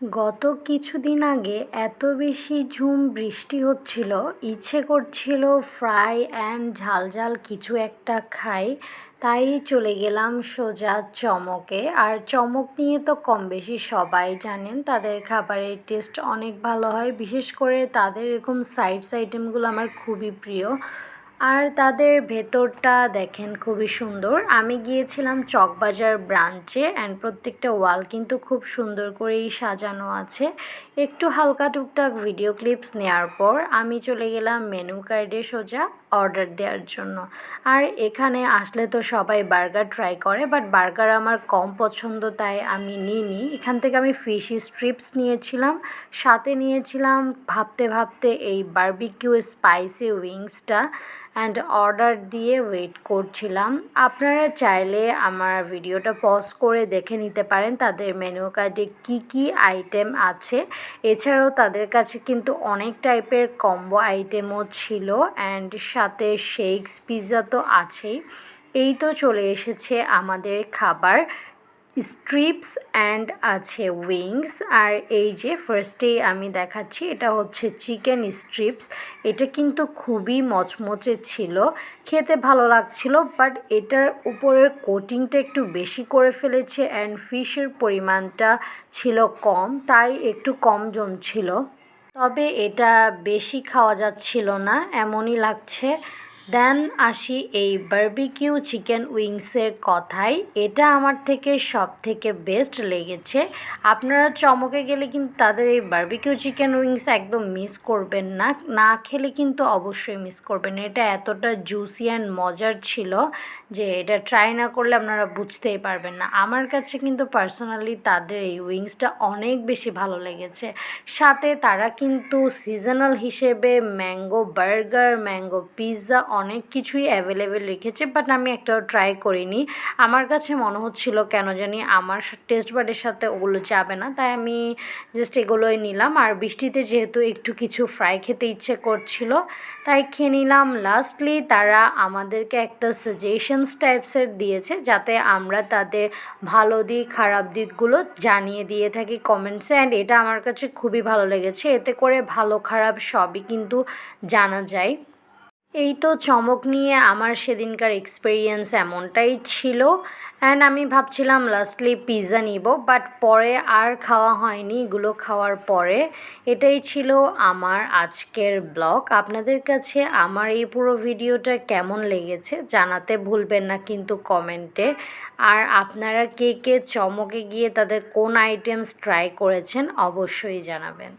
গত কিছুদিন আগে এত বেশি ঝুম বৃষ্টি হচ্ছিল, ইচ্ছে করছিল ফ্রাই অ্যান্ড ঝাল ঝাল কিছু একটা খাই। তাই চলে গেলাম সোজা চমকে। আর চমক নিয়ে তো কম বেশি সবাই জানেন, তাদের খাবারের টেস্ট অনেক ভালো হয়। বিশেষ করে তাদের এরকম সাইডস আইটেমগুলো আমার খুবই প্রিয়। আর তাদের ভেতরটা দেখেন খুবই সুন্দর। আমি গিয়েছিলাম চকবাজার ব্রাঞ্চে, অ্যান্ড প্রত্যেকটা ওয়াল কিন্তু খুব সুন্দর করেই সাজানো আছে। একটু হালকা টুকটাক ভিডিও ক্লিপস নেওয়ার পর আমি চলে গেলাম মেনু কার্ডে সোজা অর্ডার দেওয়ার জন্য। আর এখানে আসলে তো সবাই বার্গার ট্রাই করে, বাট বার্গার আমার কম পছন্দ, তাই আমি নিইনি। এখান থেকে আমি ফিশ স্ট্রিপস নিয়েছিলাম, সাথে নিয়েছিলাম ভাবতে ভাবতে এই বারবিকিউ স্পাইসি উইংসটা, অ্যান্ড অর্ডার দিয়ে ওয়েট করছিলাম। আপনারা চাইলে আমার ভিডিওটা পজ করে দেখে নিতে পারেন তাদের মেনু কার্ডে কী কী আইটেম আছে। এছাড়াও তাদের কাছে কিন্তু অনেক টাইপের কম্বো আইটেমও ছিল, অ্যান্ড সাথে শেকস, পিৎজা তো আছেই। এই তো চলে এসেছে আমাদের খাবার, স্ট্রিপস অ্যান্ড আছে উইংস। আর এই যে ফার্স্টেই আমি দেখাচ্ছি, এটা হচ্ছে চিকেন স্ট্রিপস। এটা কিন্তু খুবই মচমচে ছিল, খেতে ভালো লাগছিল, বাট এটার উপরের কোটিংটা একটু বেশি করে ফেলেছে, অ্যান্ড ফিশের পরিমাণটা ছিল কম, তাই একটু কম জমছিল। তবে এটা বেশি খাওয়া যাচ্ছিল না, এমনই লাগছে। দেন আসি এই বারবিকিউ চিকেন উইংসের কথায়। এটা আমার থেকে সব থেকে বেস্ট লেগেছে। আপনারা চমকে গেলে কিন্তু তাদের এই বারবিকিউ চিকেন উইংস একদম মিস করবেন না, না খেলে কিন্তু অবশ্যই মিস করবেন। এটা এতটা জুসি অ্যান্ড মজার ছিল যে এটা ট্রাই না করলে আপনারা বুঝতেই পারবেন না। আমার কাছে কিন্তু পার্সোনালি তাদের এই উইংসটা অনেক বেশি ভালো লেগেছে। সাথে তারা কিন্তু সিজনাল হিসেবে ম্যাঙ্গো বার্গার, ম্যাঙ্গো পিৎজা অনেক কিছুই অ্যাভেলেবেল রেখেছে, বাট আমি একটাও ট্রাই করিনি। আমার কাছে মনে হচ্ছিল কেন জানি আমার টেস্ট বাডের সাথে ওগুলো যাবে না, তাই আমি জাস্ট এগুলোই নিলাম। আর বৃষ্টিতে যেহেতু একটু কিছু ফ্রাই খেতে ইচ্ছে করছিল, তাই খেয়ে নিলাম। লাস্টলি তারা আমাদেরকে একটা সাজেশনস টাইপসের দিয়েছে, যাতে আমরা তাদের ভালো দিক খারাপ দিকগুলো জানিয়ে দিয়ে থাকি কমেন্টসে, অ্যান্ড এটা আমার কাছে খুবই ভালো লেগেছে। এতে করে ভালো খারাপ সবই কিন্তু জানা যায়। এই তো চমক নিয়ে আমার সেদিনকার এক্সপিরিয়েন্স এমনটাই ছিল। অ্যান্ড আমি ভাবছিলাম লাস্টলি পিৎজা নিব, বাট পরে আর খাওয়া হয়নি এগুলো খাওয়ার পরে। এটাই ছিল আমার আজকের ব্লগ। আপনাদের কাছে আমার এই পুরো ভিডিওটা কেমন লেগেছে জানাতে ভুলবেন না কিন্তু কমেন্টে। আর আপনারা কে কে চমকে গিয়ে তাদের কোন আইটেমস ট্রাই করেছেন অবশ্যই জানাবেন।